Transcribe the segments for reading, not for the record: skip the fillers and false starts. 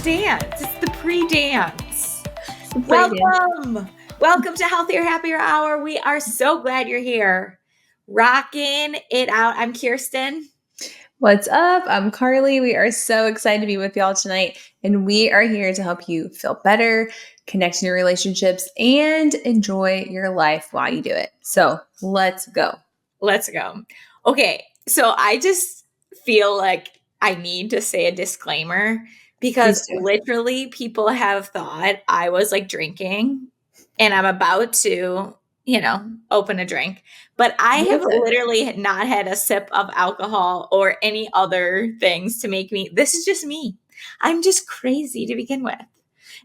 dance. It's the pre-dance. Brilliant. Welcome to Healthier, Happier Hour. We are so glad you're here. Rocking it out. I'm Kiersten. What's up? I'm Carli. We are so excited to be with y'all tonight, and we are here to help you feel better, connect in your relationships, and enjoy your life while you do it. So let's go. Let's go. Okay, so I just feel like I need to say a disclaimer because literally people have thought I was like drinking and I'm about to, open a drink. But I have literally not had a sip of alcohol or any other things to make me. This is just me. I'm just crazy to begin with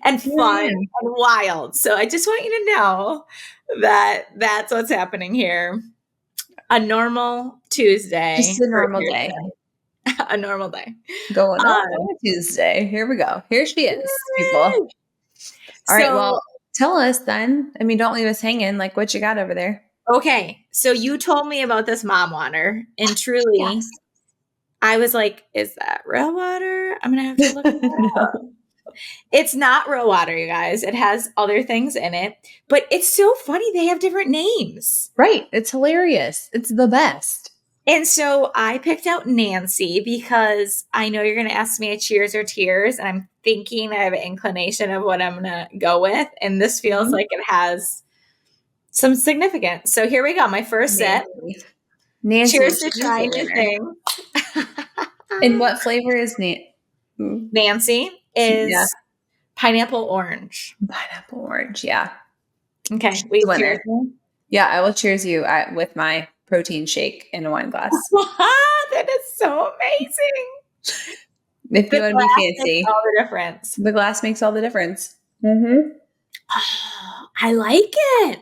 and fun and wild. So I just want you to know that that's what's happening here. A normal Tuesday. Just a normal day. A normal day. Going on Tuesday. Here we go. Here she is, people. All right, well, tell us then. I mean, don't leave us hanging. Like, what you got over there? Okay, so you told me about this mom water, and truly, I was like, is that real water? I'm going to have to look it up. It's not real water, you guys. It has other things in it, but it's so funny. They have different names. Right. It's hilarious. It's the best. And so I picked out Nancy because I know you're going to ask me a cheers or tears. And I'm thinking I have an inclination of what I'm going to go with. And this feels like it has some significance. So here we go. My first sip. Nancy. Cheers to trying new things. And what flavor is Nancy is pineapple orange. Pineapple orange, yeah. Okay. We cheers. Yeah, I will cheers you with my protein shake in a wine glass. That is so amazing. If you want to be fancy. Makes all the difference. The glass makes all the difference. Mm-hmm. Oh, I like it.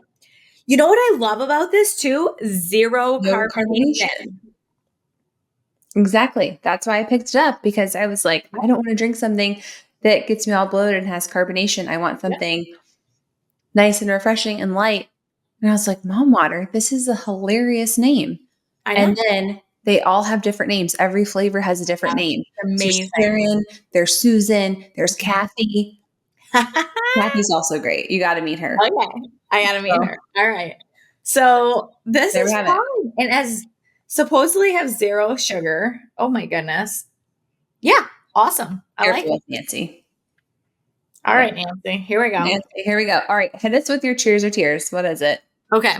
You know what I love about this too? Zero carbonation. Exactly. That's why I picked it up, because I was like, I don't want to drink something that gets me all bloated and has carbonation. I want something nice and refreshing and light. And I was like, Mom Water, this is a hilarious name. And then they all have different names. Every flavor has a different name. Amazing. There's Sharon, there's Susan, there's Kathy. Kathy's also great. You got to meet her. Okay. I got to meet her. All right. So this is fun. And as supposedly have zero sugar. Oh my goodness. Yeah. Awesome. I like it. Nancy. All right, Nancy. Here we go. Nancy, here we go. All right. Hit us with your cheers or tears. What is it? Okay.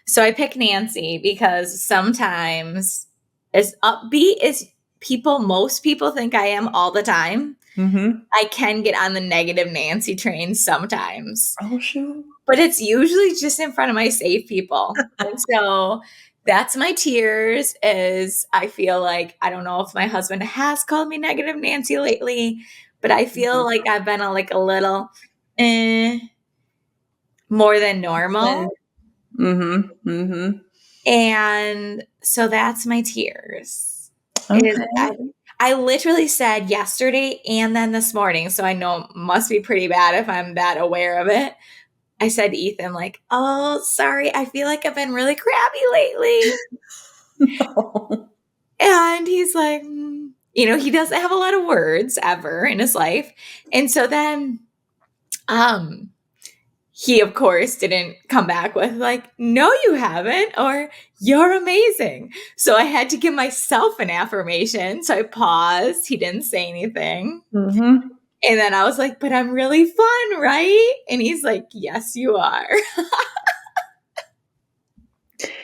So I pick Nancy because sometimes as upbeat as most people think I am all the time, I can get on the negative Nancy train sometimes. Oh, shoot. But it's usually just in front of my safe people. And so that's my tears, is I feel like, I don't know if my husband has called me negative Nancy lately, but I feel like I've been a little more than normal. And so that's my tears. Okay. I literally said yesterday and then this morning, so I know it must be pretty bad if I'm that aware of it. I said to Ethan, like, oh, sorry, I feel like I've been really crappy lately. No. And he's like, he doesn't have a lot of words ever in his life. And so then he, of course, didn't come back with like, no, you haven't, or you're amazing. So I had to give myself an affirmation. So I paused. He didn't say anything. And then I was like, but I'm really fun, right? And he's like, yes, you are.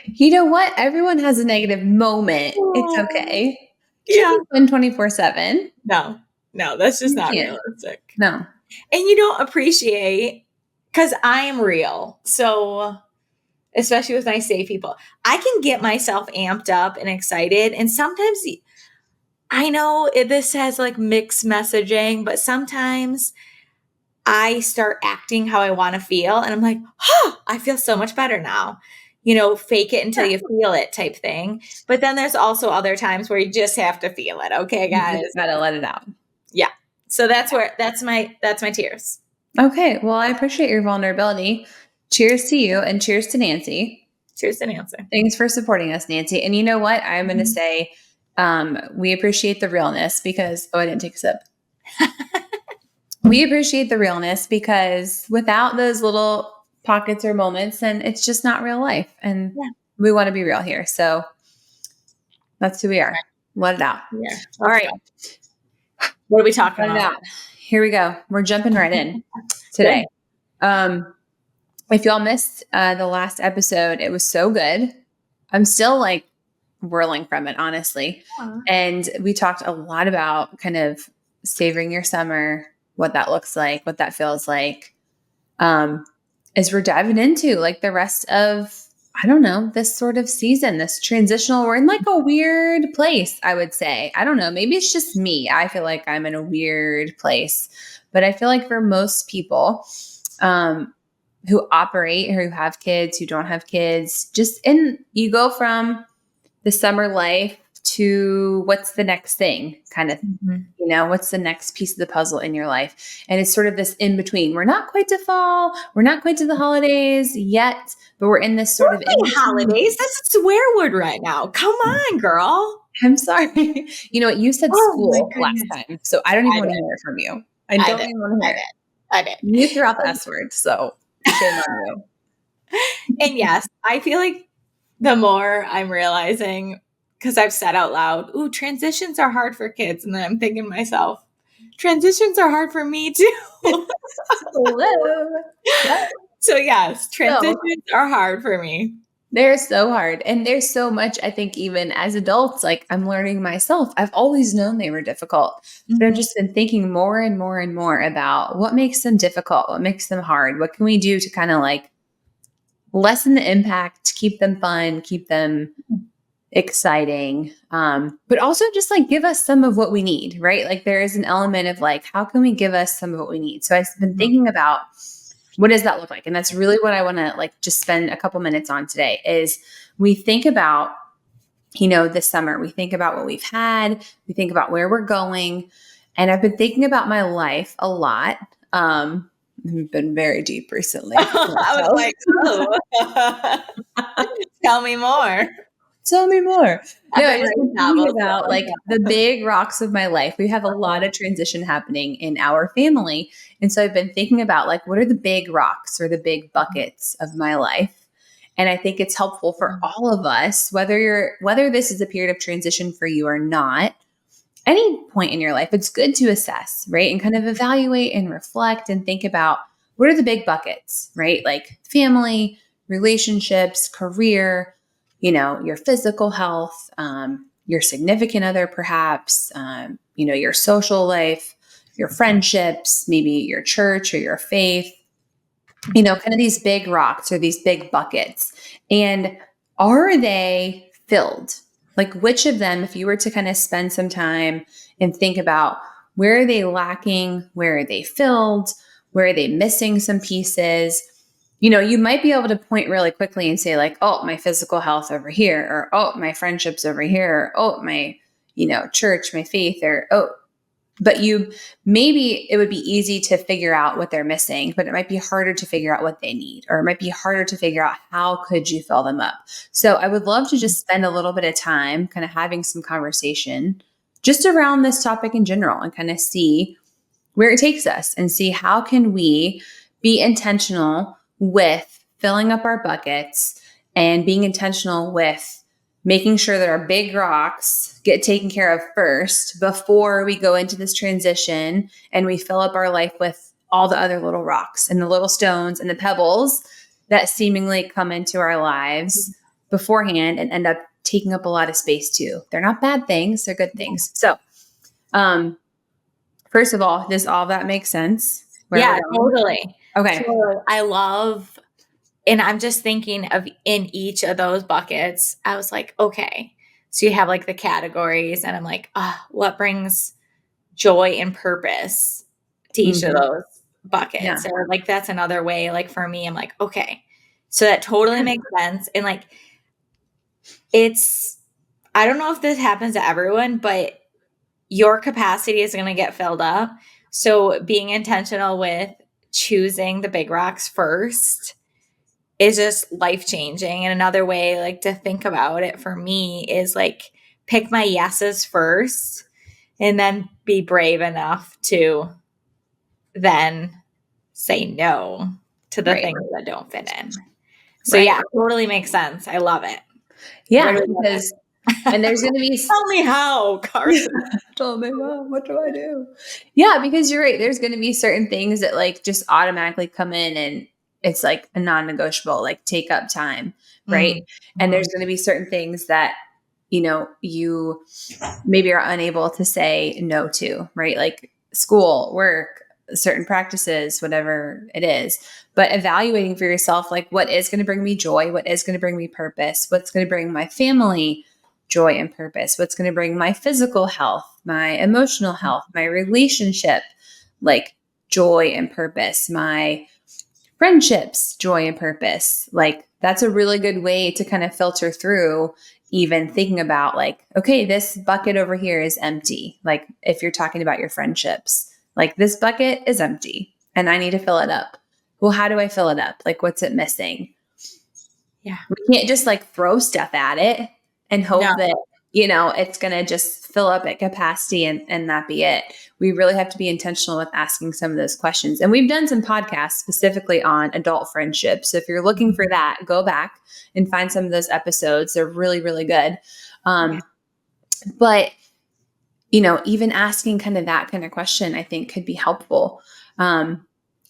You know what? Everyone has a negative moment. It's okay. Yeah. Fun 24/7. No, that's just not realistic. No. And you don't appreciate, because I am real. So especially with my safe people, I can get myself amped up and excited. And sometimes I know this has like mixed messaging, but sometimes I start acting how I want to feel. And I'm like, oh, I feel so much better now. Fake it until you feel it type thing. But then there's also other times where you just have to feel it. Okay, guys. You gotta let it out. Yeah. So that's my tears. Okay. Well, I appreciate your vulnerability. Cheers to you, and cheers to Nancy. Cheers to Nancy. Thanks for supporting us, Nancy. And you know what? I'm going to say we appreciate the realness because, I didn't take a sip. We appreciate the realness because without those little pockets or moments, then it's just not real life. And Yeah. we want to be real here. So that's who we are. Let it out. Yeah. All Let's right. go. What are we talking Let it about? out. Here we go. We're jumping right in Good. today. If y'all missed the last episode, it was so good. I'm still like whirling from it, honestly. Aw. And we talked a lot about kind of savoring your summer, what that looks like, what that feels like. As we're diving into like the rest of, I don't know, this sort of season, this transitional, we're in like a weird place, I would say. I don't know. Maybe it's just me. I feel like I'm in a weird place. But I feel like for most people, who operate, who have kids, who don't have kids, just in, you go from the summer life to what's the next thing kind of, Mhm. what's the next piece of the puzzle in your life. And it's sort of this in between. We're not quite to fall, we're not quite to the holidays yet, but we're in this sort of in between. Holidays. That's a swear word right now. Come on, girl. I'm sorry. You know what? You said Oh my school last goodness. time, so I don't even I want to did. hear it from you. I I don't did. even want to I hear did. it. I did. You threw out the S word, so shame on you. And yes, I feel like the more I'm realizing, because I've said out loud, ooh, transitions are hard for kids. And then I'm thinking to myself, transitions are hard for me too. Hello. Yep. So yes, So transitions are hard for me. they're so hard. And there's so much, I think, even as adults, like I'm learning myself. I've always known they were difficult, but I've Mhm. just been thinking more and more and more about what makes them difficult, what makes them hard, what can we do to kind of like lessen the impact, keep them fun, keep them exciting, but also just like give us some of what we need, right? Like there is an element of like, how can we give us some of what we need? So I've been Mhm. thinking about what does that look like? And that's really what I want to like just spend a couple minutes on today is we think about, this summer, we think about what we've had, we think about where we're going. And I've been thinking about my life a lot. I've been very deep recently. I was like, oh, tell me more. Tell me more. I've No, I been just writing been thinking novels. about like the big rocks of my life. We have a lot of transition happening in our family. And so I've been thinking about like what are the big rocks or the big buckets of my life? And I think it's helpful for all of us, whether this is a period of transition for you or not, any point in your life, it's good to assess, right? And kind of evaluate and reflect and think about what are the big buckets, right? Like family, relationships, career, your physical health, your significant other, perhaps, your social life, your friendships, maybe your church or your faith, kind of these big rocks or these big buckets. And are they filled? Like, which of them, if you were to kind of spend some time and think about where are they lacking? Where are they filled? Where are they missing some pieces? You might be able to point really quickly and say, like, oh, my physical health over here, or oh, my friendships over here, or oh, my, church, my faith, or oh, but maybe it would be easy to figure out what they're missing, but it might be harder to figure out what they need, or it might be harder to figure out how could you fill them up. So I would love to just spend a little bit of time kind of having some conversation just around this topic in general and kind of see where it takes us and see how can we be intentional with filling up our buckets and being intentional with making sure that our big rocks get taken care of first before we go into this transition and we fill up our life with all the other little rocks and the little stones and the pebbles that seemingly come into our lives beforehand and end up taking up a lot of space too. They're not bad things, they're good things. So, first of all, does all that make sense? Where Yeah, we're going? totally. Okay. Totally. I love, and I'm just thinking of in each of those buckets, I was like, okay, so you have like the categories, and I'm like, what brings joy and purpose to each of Mhm. those buckets? Yeah. Or like, that's another way, like for me, I'm like, okay, so that totally Yeah. makes sense. And like, it's, I don't know if this happens to everyone, but your capacity is going to get filled up. So being intentional with choosing the big rocks first is just life changing. And another way like to think about it for me is like pick my yeses first and then be brave enough to then say no to the Right. things that don't fit in. So Right. yeah, totally makes sense. I love it. Yeah, Really love because and there's going to be Tell me how, Carly. tell me, Mom, what do I do? Yeah, because you're right. There's going to be certain things that like just automatically come in and it's like a non-negotiable, like take up time, right? And there's Mhm. going to be certain things that you maybe are unable to say no to, right? Like school, work, certain practices, whatever it is. But evaluating for yourself, like what is going to bring me joy? What is going to bring me purpose? What's going to bring my family joy and purpose? What's going to bring my physical health, my emotional health, my relationship, like joy and purpose, my friendships, joy and purpose. Like that's a really good way to kind of filter through even thinking about like, okay, this bucket over here is empty. Like if you're talking about your friendships, like this bucket is empty and I need to fill it up. Well, how do I fill it up? Like what's it missing? Yeah. We can't just like throw stuff at it and No. hope that, it's going to just fill up at capacity and that be it. We really have to be intentional with asking some of those questions. And we've done some podcasts specifically on adult friendships. So if you're looking for that, go back and find some of those episodes. They're really, really good. But, even asking kind of that kind of question, I think could be helpful. And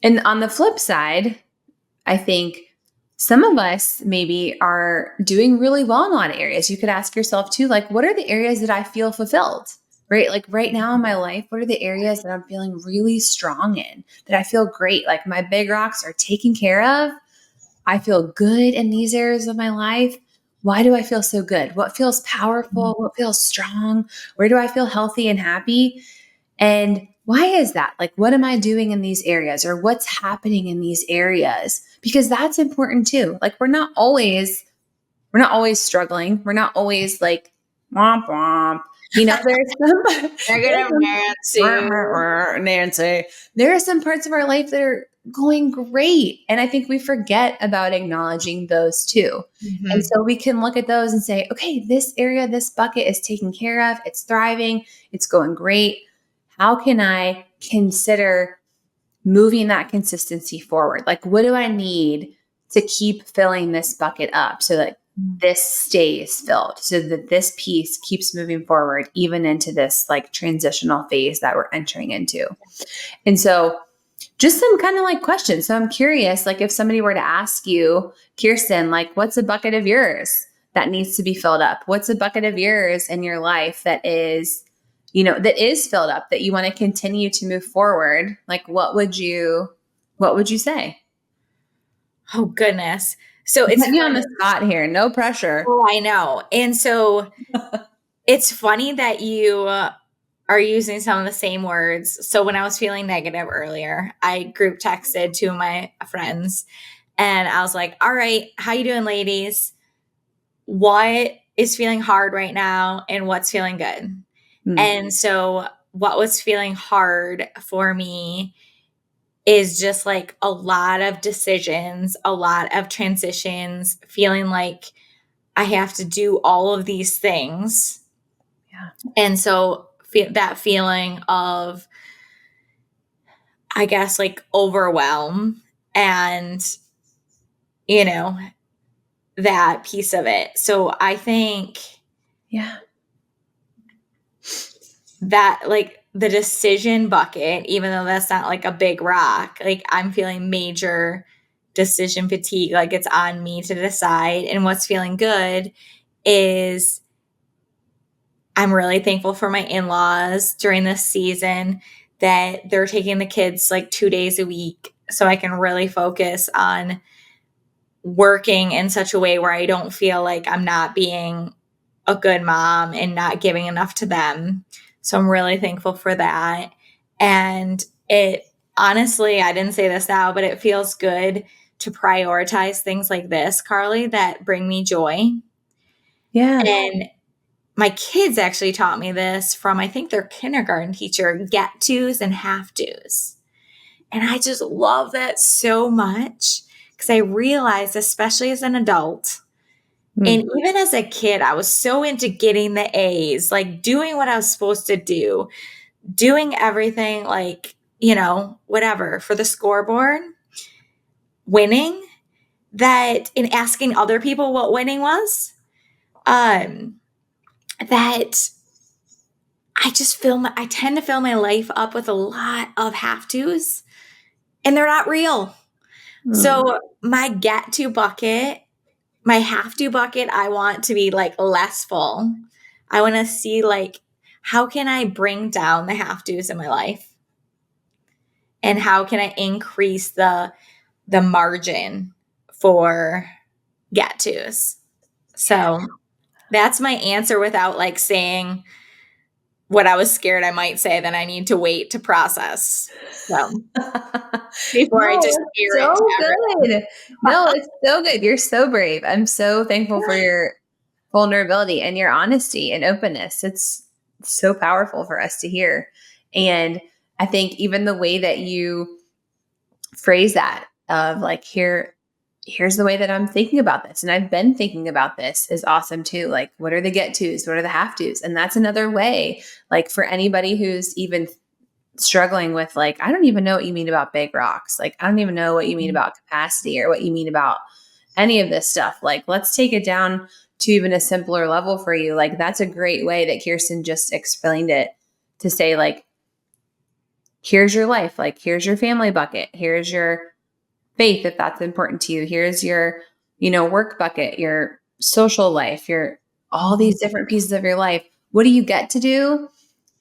on the flip side, I think some of us maybe are doing really well in a lot of areas. You could ask yourself too, like, what are the areas that I feel fulfilled? Right? Like right now in my life, what are the areas that I'm feeling really strong in, that I feel great? Like my big rocks are taken care of. I feel good in these areas of my life. Why do I feel so good? What feels powerful? What feels strong? Where do I feel healthy and happy? And why is that? Like, what am I doing in these areas or what's happening in these areas? Because that's important too. Like, we're not always struggling. We're not always like, womp womp. There's some, Negative Nancy. Nancy. There are some parts of our life that are going great. And I think we forget about acknowledging those too. And Mhm. so we can look at those and say, okay, this area, this bucket is taken care of. It's thriving. It's going great. How can I consider moving that consistency forward? Like, what do I need to keep filling this bucket up so that this stays filled, so that this piece keeps moving forward, even into this like transitional phase that we're entering into? And so, just some kind of like questions. So, I'm curious, like, if somebody were to ask you, Kiersten, like, what's a bucket of yours that needs to be filled up? What's a bucket of yours in your life that is filled up, that you want to continue to move forward? Like, what would you say? Oh goodness. So it's Putting you on funny. the spot here. No pressure. Oh, I know. And so it's funny that you are using some of the same words. So when I was feeling negative earlier, I group texted two of my friends and I was like, "All right, how you doing, ladies? What is feeling hard right now and what's feeling good?" Hmm. And so what was feeling hard for me is just like a lot of decisions, a lot of transitions, feeling like I have to do all of these things. Yeah. And so that feeling of, I guess, like overwhelm and, you know, that piece of it. So I think Yeah. that, like, the decision bucket, even though that's not like a big rock, like, I'm feeling major decision fatigue. Like, it's on me to decide. And what's feeling good is I'm really thankful for my in laws during this season that they're taking the kids like 2 days a week so I can really focus on working in such a way where I don't feel like I'm not being a good mom and not giving enough to them. So I'm really thankful for that. And it honestly, I didn't say this now, but it feels good to prioritize things like this, Carly, that bring me joy. Yeah. And my kids actually taught me this from, I think, their kindergarten teacher: get tos and have tos. And I just love that so much because I realized, especially as an adult, Hmm. and even as a kid, I was so into getting the A's, like doing what I was supposed to do, doing everything like whatever for the scoreboard, winning, that in asking other people what winning was, that I tend to fill my life up with a lot of have tos, and they're not real. So my get to bucket, my have to bucket, I want to be like less full. I want to see like, how can I bring down the have tos in my life? And how can I increase the margin for get tos? So that's my answer without like saying what I was scared I might say that I need to wait to process. So before I No, just it's hear it so to everyone. good. No, it's so good. You're so brave. I'm so thankful for your vulnerability and your honesty and openness. It's so powerful for us to hear. And I think even the way that you phrase that of like, here's the way that I'm thinking about this. And I've been thinking about this is awesome too. Like, what are the get tos? What are the have tos? And that's another way, like for anybody who's even struggling with like, I don't even know what you mean about big rocks. Like, I don't even know what you mean about capacity or what you mean about any of this stuff. Like, let's take it down to even a simpler level for you. Like, that's a great way that Kiersten just explained it, to say like, here's your life. Like, here's your family bucket. Here's your faith, if that's important to you. Here's your, work bucket, your social life, your all these different pieces of your life. What do you get to do?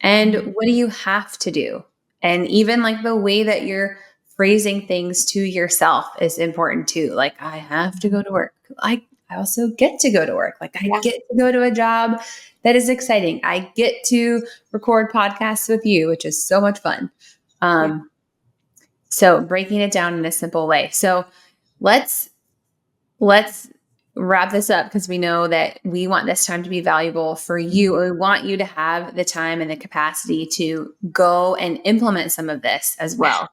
And what do you have to do? And even like the way that you're phrasing things to yourself is important too. Like, I have to go to work. I also get to go to work. Like, I get to go to a job that is exciting. I get to record podcasts with you, which is so much fun. So breaking it down in a simple way. So let's wrap this up, because we know that we want this time to be valuable for you. We want you to have the time and the capacity to go and implement some of this as well.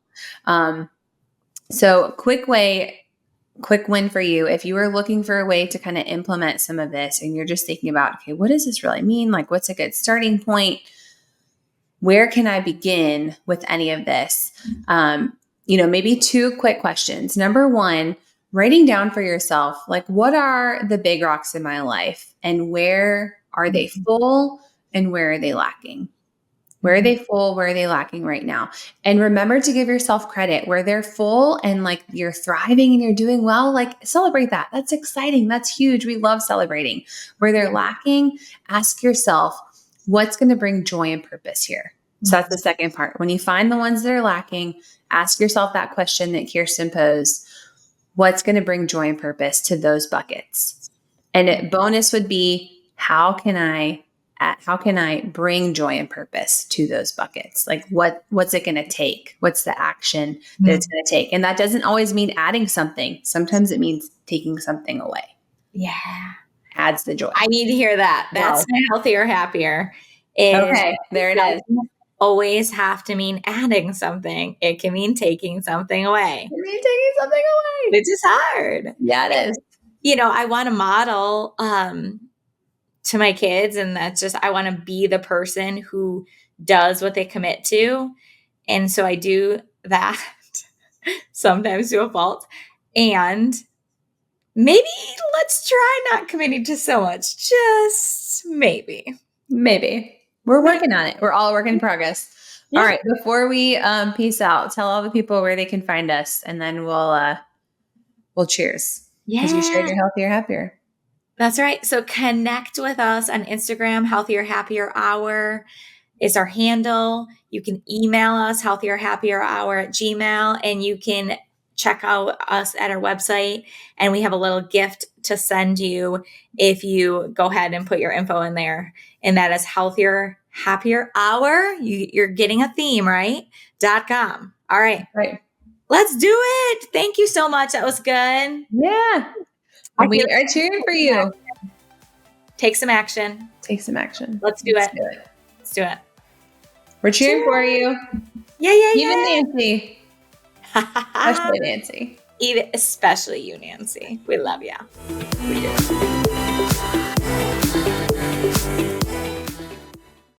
So quick win for you. If you are looking for a way to kind of implement some of this and you're just thinking about, okay, what does this really mean? Like, what's a good starting point? Where can I begin with any of this? Maybe 2 quick questions. Number 1, writing down for yourself, like, what are the big rocks in my life and where are they full and where are they lacking? Where are they full? Where are they lacking right now? And remember to give yourself credit where they're full and like you're thriving and you're doing well, like celebrate that. That's exciting. That's huge. We love celebrating. Where they're lacking, ask yourself, what's going to bring joy and purpose here? So that's the second part. When you find the ones that are lacking, ask yourself that question that Kiersten posed. What's going to bring joy and purpose to those buckets? And a bonus would be, how can I bring joy and purpose to those buckets? Like, what's it going to take? What's the action that it's going to take? And that doesn't always mean adding something. Sometimes it means taking something away. Yeah. Adds the joy. I need to hear that. That's my healthier, happier. Okay, there it is. Always have to mean adding something. It can mean taking something away. Which is hard. Yeah, it is. I want to model to my kids, and that's just, I want to be the person who does what they commit to. And so I do that sometimes to a fault. And maybe let's try not committing to so much. Just maybe. We're working on it. We're all work in progress. Yeah. All right. Before we peace out, tell all the people where they can find us, and then we'll cheers. Yeah. Because you shared your healthier, happier. That's right. So connect with us on Instagram. Healthier, Happier Hour is our handle. You can email us, healthierhappierhour@gmail.com, and you can check out us at our website. And we have a little gift to send you if you go ahead and put your info in there. And that is Healthier, Happier Hour. You're getting a theme, right? .com. All right. Right. Let's do it. Thank you so much. That was good. Yeah. We are cheering for you. Take some action. Let's do it. Let's do it. We're cheering for you. Yeah. Even Nancy. Especially Nancy. Especially you, Nancy. We love you. We do.